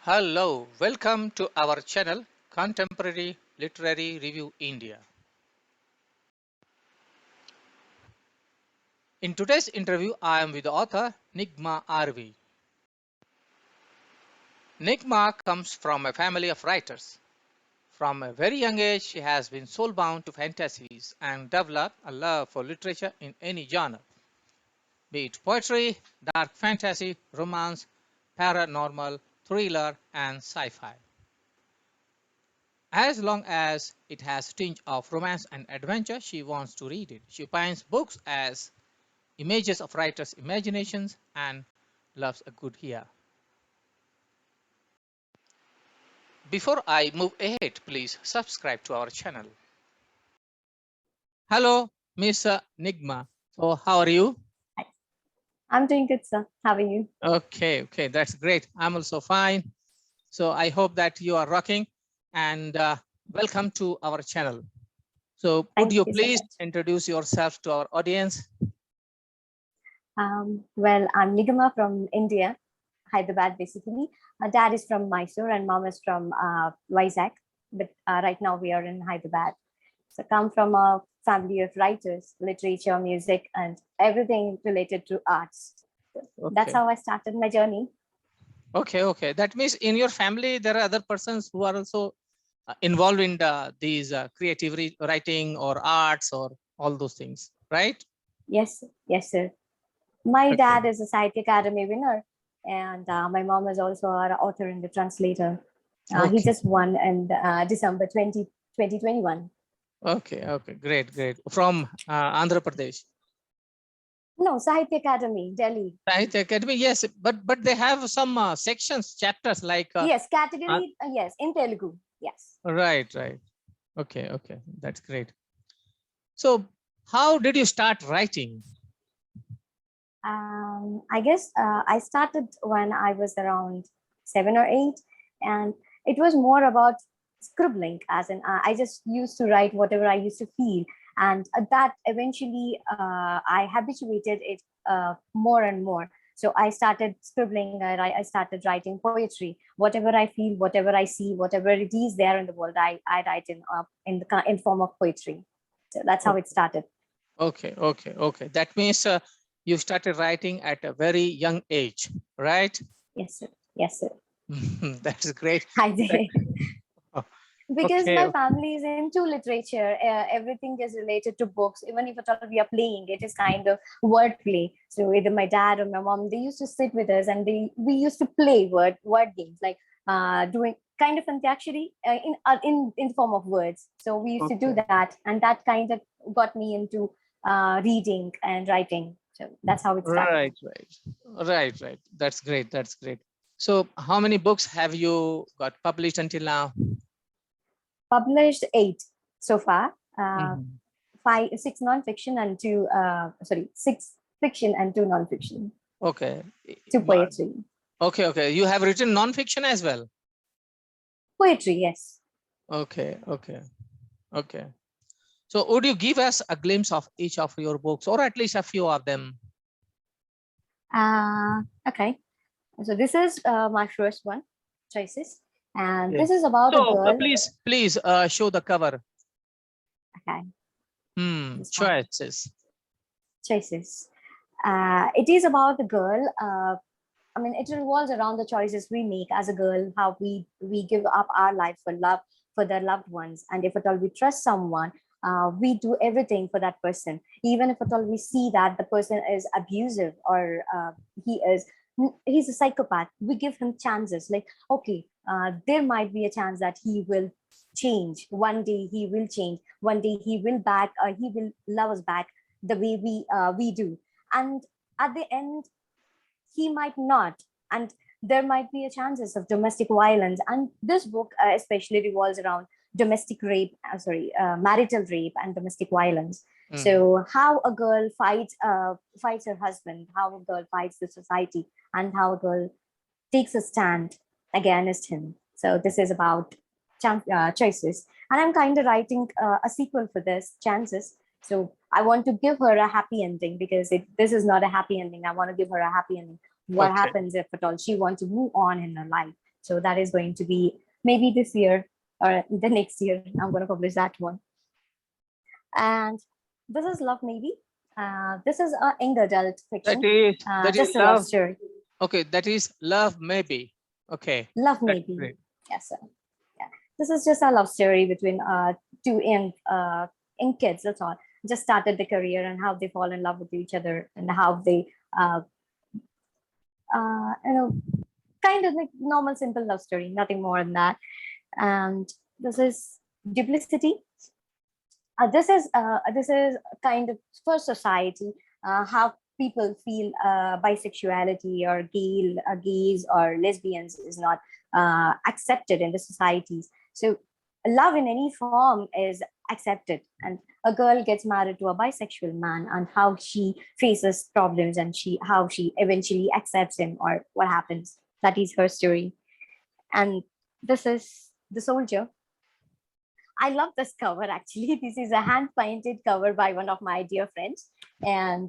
Hello, welcome to our channel Contemporary Literary Review India. In today's interview, I am with the author Nigama RV. Nigama comes from a family of writers. From a very young age, she has been soul-bound to fantasies and developed a love for literature in any genre, be it poetry, dark fantasy, romance, paranormal, thriller, and sci-fi. As long as it has a tinge of romance and adventure, she wants to read it. She finds books as images of writers' imaginations and loves a good ear. Before I move ahead, please subscribe to our channel. Hello, Miss Nigama. So how are you? I'm doing good, sir. How are you? Okay, that's great. I'm also fine. So I hope that you are rocking and welcome to our channel. So would you please introduce yourself to our audience? Well, I'm Nigama from India, Hyderabad, basically. My dad is from Mysore and mom is from Vizag, but right now we are in Hyderabad. So come from a family of writers, literature, music, and everything related to arts. Okay. That's how I started my journey. Okay. That means in your family, there are other persons who are also involved in these creative writing or arts or all those things, right? Yes, sir. My dad is a Sahitya Academy winner, and my mom is also an author and a translator. He just won in December 2021. Okay, great. From Andhra Pradesh. No, Sahitya Academy, Delhi. Sahitya Academy, yes, but they have some sections, chapters like. Yes, category, yes, in Telugu, yes. Right. Okay, that's great. So how did you start writing? I guess I started when I was around 7 or 8, and it was more about scribbling, as in I just used to write whatever I used to feel, and that eventually I habituated it more and more. So I started scribbling, I started writing poetry, whatever I feel, whatever I see, whatever it is there in the world, I write in form of poetry. So that's how it started. Okay. That means you started writing at a very young age, right? Yes, sir. That's great. I did. Because my family is into literature. Everything is related to books. Even if at all we are playing, it is kind of wordplay. So either my dad or my mom, they used to sit with us and we used to play word games, like doing kind of antakshari in the form of words. So we used to do that, and that kind of got me into reading and writing. So that's how it started. Right. That's great. So how many books have you got published until now? Published 8 so far. 6 non-fiction and 6 fiction and 2 non-fiction. Okay. 2 poetry. Okay. You have written non-fiction as well? Poetry, yes. Okay. So would you give us a glimpse of each of your books, or at least a few of them? Okay. So this is my first one, Choices. And this is about a girl. Please show the cover. Okay. Choices. It is about the girl. I mean, it revolves around the choices we make as a girl, how we give up our life for love, for their loved ones. And if at all we trust someone, we do everything for that person. Even if at all we see that the person is abusive or he's a psychopath, we give him chances. Like, okay, there might be a chance that he will change. One day he will change. One day he will love us back the way we do. And at the end, he might not, and there might be a chances of domestic violence. And this book especially revolves around domestic rape, marital rape and domestic violence. So how a girl fights her husband, how a girl fights the society, and how a girl takes a stand against him. So this is about Choices, and I'm kind of writing a sequel for this, Chances. So I want to give her a happy ending, because this is not a happy ending. I want to give her a happy ending. What happens if at all she wants to move on in her life? So that is going to be maybe this year or the next year. I'm going to publish that one. And this is Love Maybe. This is a young adult That fiction, is just a love love. story. Okay, that is Love Maybe. Okay, Love that's Maybe. great. Yes, sir. Yeah. This is just a love story between two young kids. That's all. Just started the career and how they fall in love with each other and how they, you know, kind of like normal, simple love story. Nothing more than that. And this is Duplicity. This is kind of for society, how people feel bisexuality or gays or lesbians is not accepted in the societies. So love in any form is accepted, and a girl gets married to a bisexual man, and how she faces problems and how she eventually accepts him, or what happens. That is her story. And this is The Soldier. I love this cover actually. This is a hand painted cover by one of my dear friends. And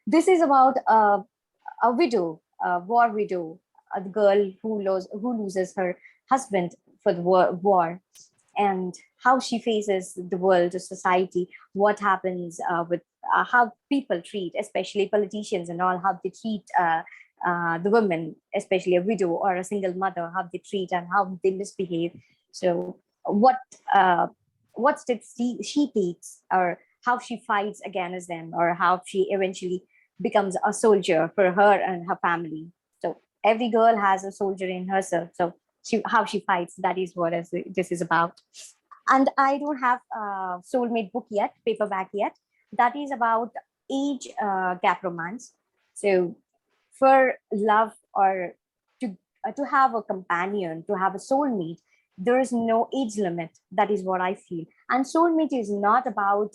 this is about a widow, a war widow, a girl who loses her husband for the war, and how she faces the world, the society, what happens with how people treat, especially politicians and all, how they treat the women, especially a widow or a single mother, how they treat and how they misbehave. So what uh, what steps she takes, or how she fights against them, or how she eventually becomes a soldier for her and her family. So every girl has a soldier in herself. So how she fights, that is what this is about. And I don't have a Soulmate book yet, paperback yet. That is about age gap romance. So for love, or to have a companion, to have a soulmate, there is no age limit. That is what I feel. And soulmate is not about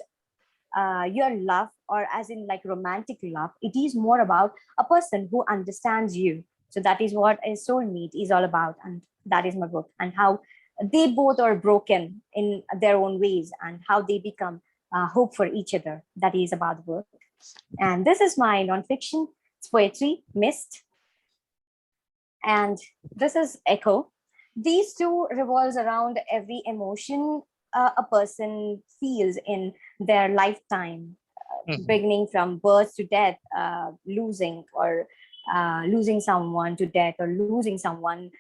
your love, or as in like romantic love. It is more about a person who understands you. So that is what a soulmate is all about. And that is my book, and how they both are broken in their own ways, and how they become hope for each other. That is about the book. And this is my nonfiction. It's poetry, Mist. And this is Echo. These two revolves around every emotion a person feels in their lifetime, beginning from birth to death, losing, or losing someone to death, or losing someone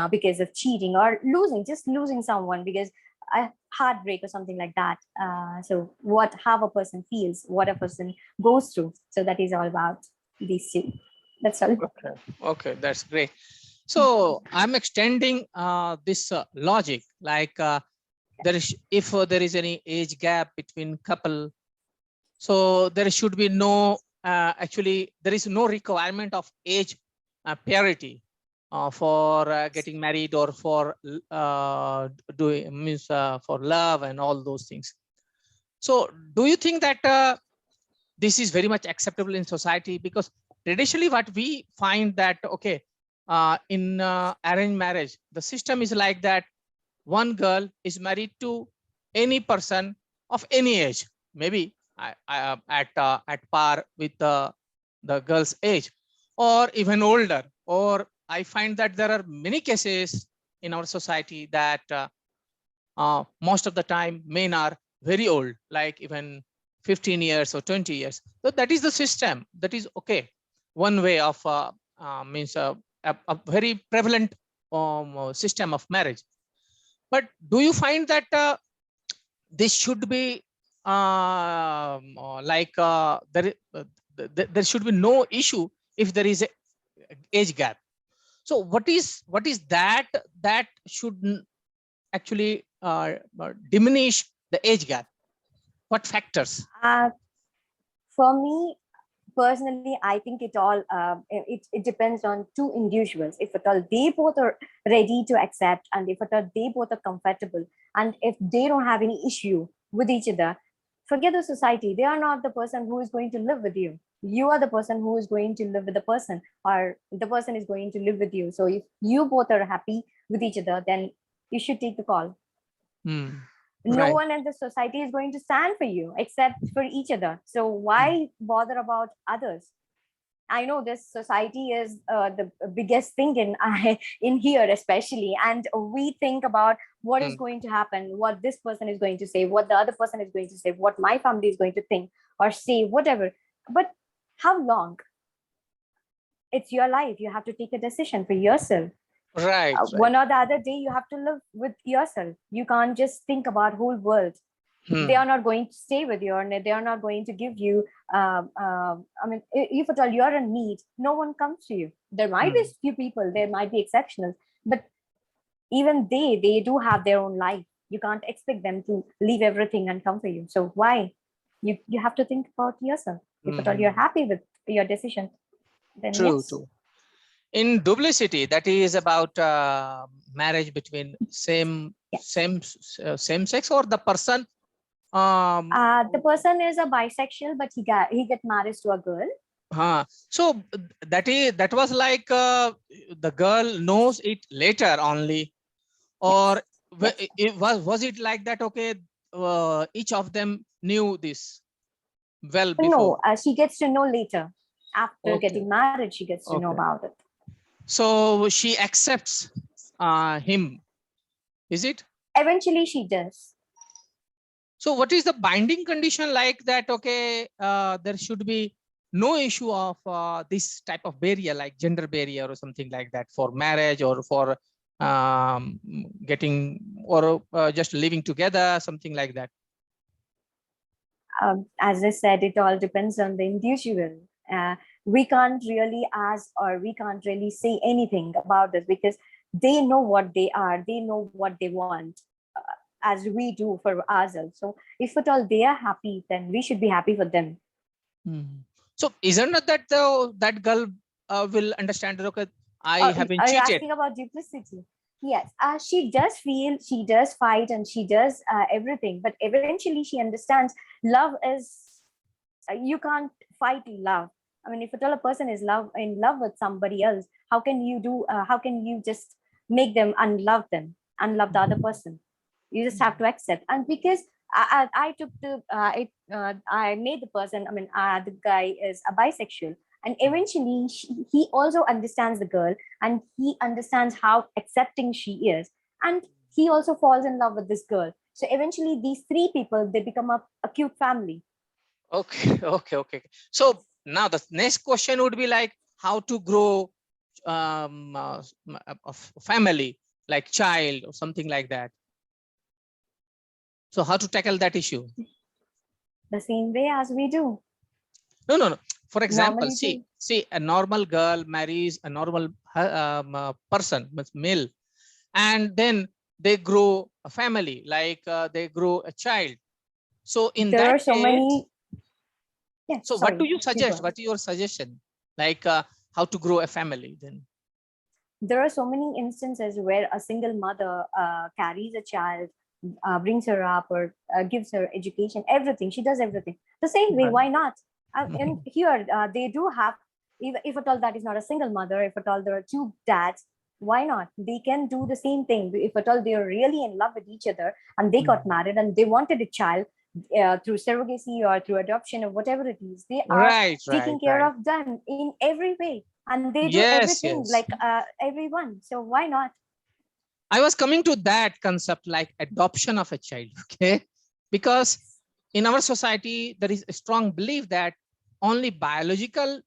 because of cheating, or losing someone because a heartbreak or something like that. So how a person feels, what a person goes through. So that is all about these two. That's all. Okay, that's great. So I'm extending this logic, like if there is any age gap between couple, so there should be no actually there is no requirement of age parity for getting married, or for for love and all those things. So do you think that this is very much acceptable in society? Because traditionally what we find that, okay, in arranged marriage, the system is like that one girl is married to any person of any age, maybe at par with the girl's age, or even older. Or I find that there are many cases in our society that most of the time men are very old, like even 15 years or 20 years. So that is the system. That is okay. One way of means a very prevalent system of marriage. But do you find that this should be there should be no issue if there is a age gap? So what is that should actually diminish the age gap? What factors? For me, personally, I think it depends on two individuals. If at all they both are ready to accept, and if at all they both are comfortable, and if they don't have any issue with each other, forget the society. They are not the person who is going to live with you. You are the person who is going to live with the person, or the person is going to live with you. So if you both are happy with each other, then you should take the call. No Right. one in the society is going to stand for you except for each other. So why bother about others? I know this society is the biggest thing in in here, especially, and we think about what is Mm. going to happen, what this person is going to say, what the other person is going to say, what my family is going to think or say, whatever. But how long? It's your life. You have to take a decision for yourself. Right, right. One or the other day, you have to live with yourself. You can't just think about whole world. They Hmm. are not going to stay with you, and they are not going to give you I mean, if at all you're in need, no one comes to you. There might be Hmm. few people, there might be exceptional, but even they do have their own life. You can't expect them to leave everything and come for you. So why? You have to think about yourself. If at all you're Hmm. happy with your decision, then True, yes. true. In duplicity, that is about marriage between Yes. same sex, or the person. The person is a bisexual, but he get married to a girl. So that was like the girl knows it later only, or Yes. Yes. it was it like that? Okay, each of them knew this well before. No, she gets to know later. After Okay, getting married, she gets to know okay. about it. So she accepts him, is it? Eventually, she does. So what is the binding condition like that? Okay, there should be no issue of this type of barrier, like gender barrier or something like that, for marriage or for getting, or just living together, something like that. As I said, it all depends on the individual. We can't really ask or we can't really say anything about this because they know what they are, they know what they want, as we do for ourselves. So, if at all they are happy, then we should be happy for them. Mhm. So isn't it that that girl will understand that, okay, I have been Are you cheated? asking about duplicity? Yes, she does feel, she does fight, and she does everything. But eventually, she understands love is you can't fight love. I mean, if at all a person is in love with somebody else, how can you do? How can you just make them unlove the other person? You just have to accept. And because I took I made the person. I mean, the guy is a bisexual, and eventually he also understands the girl, and he understands how accepting she is, and he also falls in love with this girl. So eventually, these three people they become a cute family. Okay, okay. So now the next question would be like how to grow a family, like child or something like that. So how to tackle that issue? The same way as we do No. For example, normally see, do. a normal girl marries a normal person, male, and then they grow a family, like they grow a child. So in There that are so case, many. Yeah, so what do sorry, you you go suggest? ahead. What is your suggestion? Like how to grow a family then? There are so many instances where a single mother carries a child, brings her up, or gives her education, everything. She does everything. The same way, Right. why not? And here, they do have, if at all that is not a single mother, if at all there are two dads, why not? They can do the same thing. If at all they are really in love with each other and they got married and they wanted a child through surrogacy or through adoption or whatever it is, they are Right, taking right, care right. of them in every way, and they do Yes, everything yes. like everyone. So why not? I was coming to that concept, like adoption of a child. Okay, because in our society there is a strong belief that only biological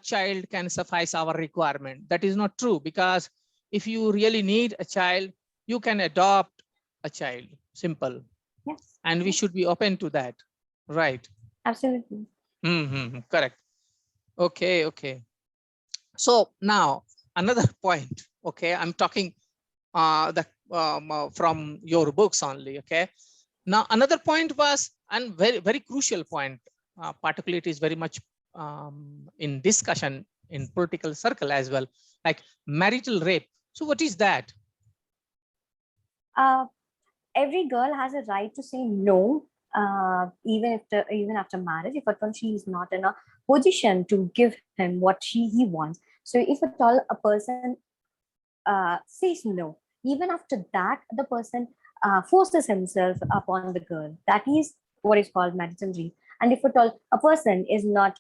child can suffice our requirement. That is not true, because if you really need a child, you can adopt a child. Simple. Yes, And we yes, should be open to that. Right. absolutely. Correct. Okay. So now another point. Okay, I'm talking from your books only. Okay. Now another point was, and very crucial point, particularly it is very much in discussion in political circle as well, like marital rape. So what is that? uh, every girl has a right to say no, even after marriage, if at all she is not in a position to give him what he wants. So if at all a person says no, even after that the person forces himself upon the girl, that is what is called marital rape. And if at all a person is not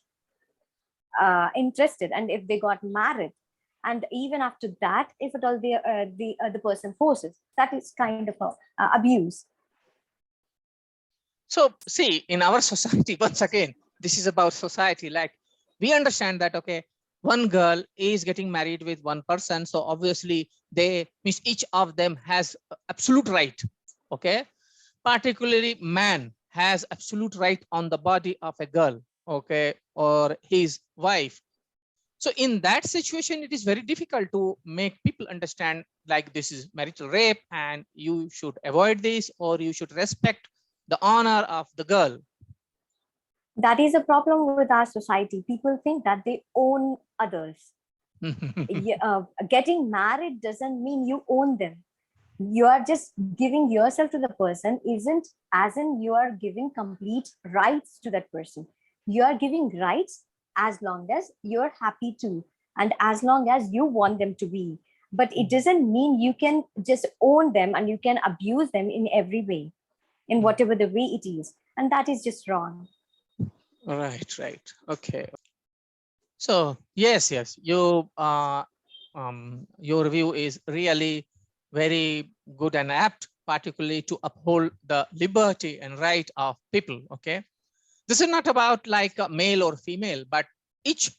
interested, and if they got married, and even after that, if at all the person forces, that is kind of a abuse. So see, in our society, once again, this is about society. Like, we understand that, okay, one girl is getting married with one person, so obviously they means each of them has absolute right. Okay, particularly man has absolute right on the body of a girl, okay, or his wife. So in that situation, it is very difficult to make people understand like this is marital rape and you should avoid this, or you should respect the honor of the girl. That is a problem with our society. People think that they own others. Getting married doesn't mean you own them. You are just giving yourself to the person, isn't as in you are giving complete rights to that person. You are giving rights as long as you're happy to, and as long as you want them to be. But it doesn't mean you can just own them and you can abuse them in every way, in whatever the way it is. And that is just wrong. Right, right. Okay. So yes, yes, your view is really very good and apt, particularly to uphold the liberty and right of people. Okay, this is not about like a male or female, but each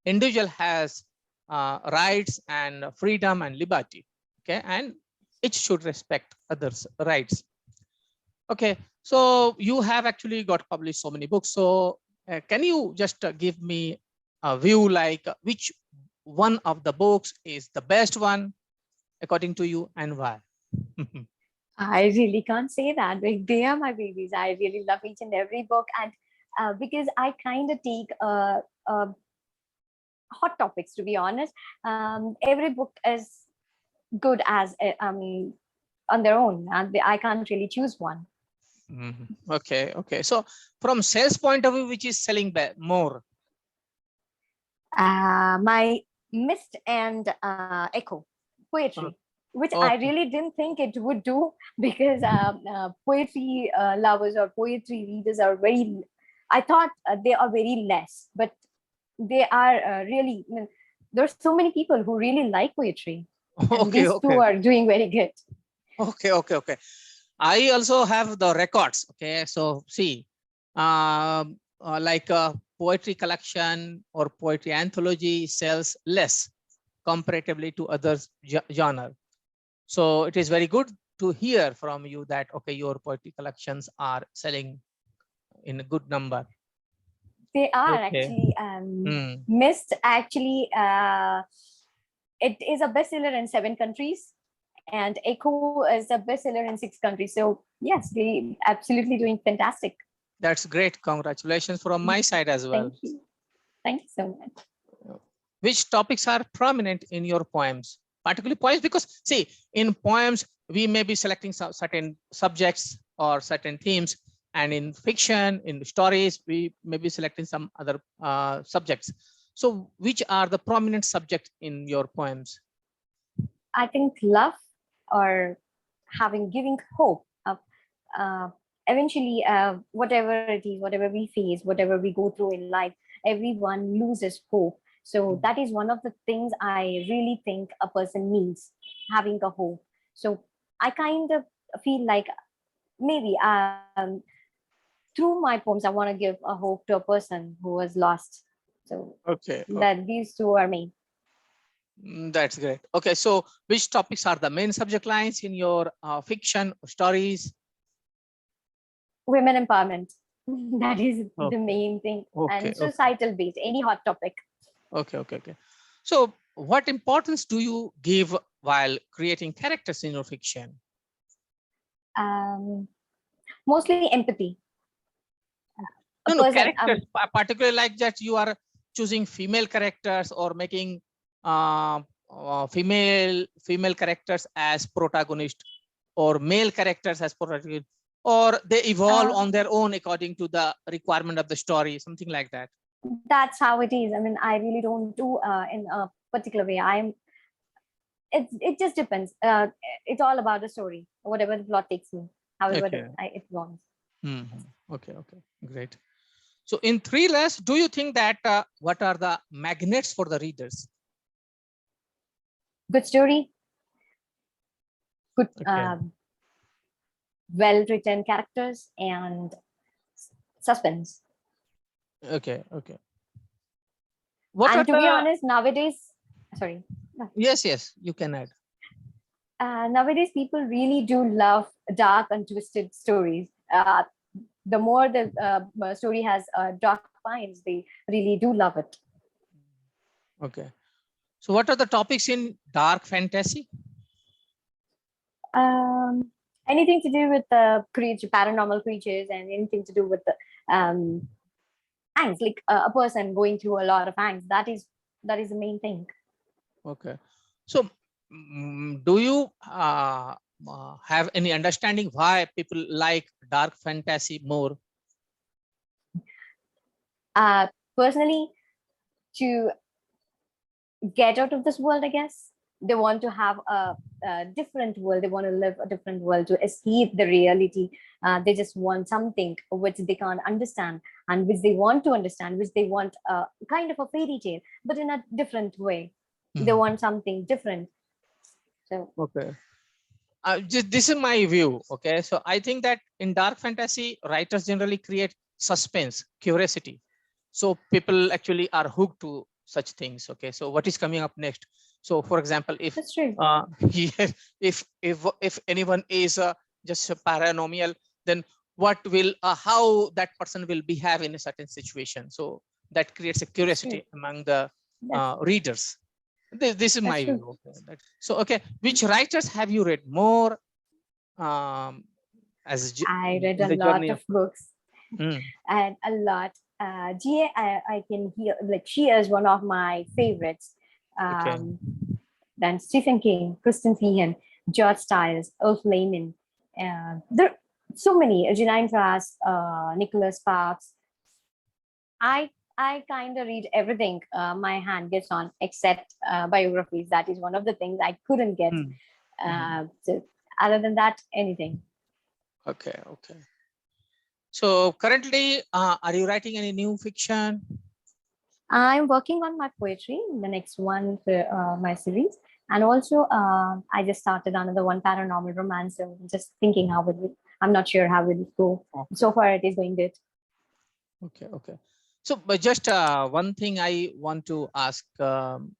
individual has rights and freedom and liberty. Okay, and each should respect others' rights. Okay, so you have actually got published so many books. So can you just give me a view like which one of the books is the best one according to you and why? I really can't say that. Like, they are my babies. I really love each and every book, and because I kind of take hot topics, to be honest. Every book is good as on their own, and I can't really choose one. Okay, okay. So from sales point of view, which is selling more? My Mist and Echo poetry, which I Okay. really didn't think it would do, because poetry lovers or poetry readers are very. I thought they are very less, but they are really. I mean, there's so many people who really like poetry, and Okay, these two okay, are doing very good. okay, okay, okay. I also have the records. Okay, so see, like a poetry collection or poetry anthology sells less comparatively to other genre. So it is very good to hear from you that okay, your poetry collections are selling in a good number. They are Okay. actually Mist actually it is a bestseller in 7 countries, and Echo is a bestseller in 6 countries. So yes, they absolutely doing fantastic. That's great. Congratulations from my side as Thank well. you. Thank you so much. Which topics are prominent in your poems? Particularly poems, because see, in poems, we may be selecting certain subjects or certain themes, and in fiction, in stories, we may be selecting some other subjects. So which are the prominent subjects in your poems? I think love, or having giving hope of uh, eventually whatever it is, whatever we face, whatever we go through in life, everyone loses hope. So that is one of the things I really think a person needs, having a hope. So I kind of feel like maybe through my poems I want to give a hope to a person who was lost. So Okay, that these two are me. That's great. Okay, so which topics are the main subject lines in your fiction stories? Women empowerment. That is the Okay, main thing, okay, and okay, societal based, any hot topic. okay, okay, okay. So what importance do you give while creating characters in your fiction? um, Mostly empathy. A No, no, person characters, particularly like that you are choosing female characters or making female characters as protagonist or male characters as protagonist, or they evolve uh, on their own according to the requirement of the story, something like that. that's how it is. I mean, I really don't do in a particular way. It just depends. It's all about the story, whatever the plot takes me, however Okay. it wants. Okay, okay, great. So in thrillers, do you think that what are the magnets for the readers? Good story, good, Okay. well-written characters, and suspense. Okay. Okay. What are And to be the? honest, nowadays, sorry, Yes, yes, you can add. nowadays people really do love dark and twisted stories. The more the story has dark finds, they really do love it. Okay. So what are the topics in dark fantasy? Um, anything to do with the paranormal creatures, and anything to do with the angst, like a person going through a lot of angst. That is the main thing. Okay. So do you have any understanding why people like dark fantasy more? Personally, to get out of this world, I guess they want to have a different world. They want to live a different world to escape the reality. They just want something which they can't understand and which they want to understand, which they want kind of a fairy tale, but in a different way. They want something different. So Okay. This is my view. Okay. So I think that in dark fantasy, writers generally create suspense, curiosity. So people actually are hooked to such things. Okay. So what is coming up next? So for example, if that's true. yeah, if anyone is just paranormal, then what will how that person will behave in a certain situation. So that creates a curiosity among the readers. This is my view. Okay. So okay, which writers have you read more as I read in a the lot journey of of? books and a lot. GA, I can hear, like, she is one of my favorites. Okay. Then Stephen King, Kristen Feehan, George Stiles, Ulf Lehman. There are so many. Janine Trask, Nicholas Sparks. I kind of read everything my hand gets on, except biographies. That is one of the things I couldn't get. So other than that, anything. Okay. Okay. So currently, are you writing any new fiction? I'm working on my poetry, the next one for my series. And also, I just started another one, paranormal romance. So just thinking how it will, I'm not sure how it will go. Okay. So far, it is going good. Okay. Okay. So, but just one thing I want to ask from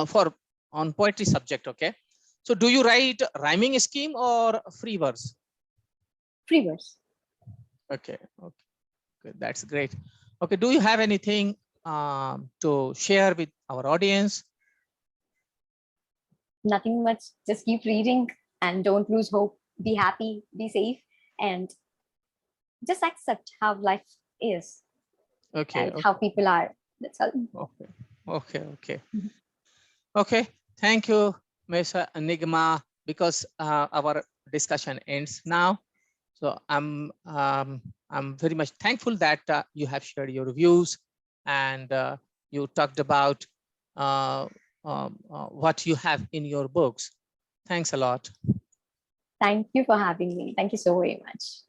for on poetry subject. Okay. So, do you write rhyming scheme or free verse? Free verse. Okay. Okay. Okay. That's great. Okay. Do you have anything to share with our audience? Nothing much. Just keep reading and don't lose hope. Be happy, be safe, and just accept how life is. Okay. And Okay. how people are. That's all. Okay. Okay. Okay. Okay. Thank you, Ms. Nigama, because our discussion ends now. So I'm very much thankful that you have shared your views and you talked about what you have in your books. Thanks a lot. Thank you for having me. Thank you so very much.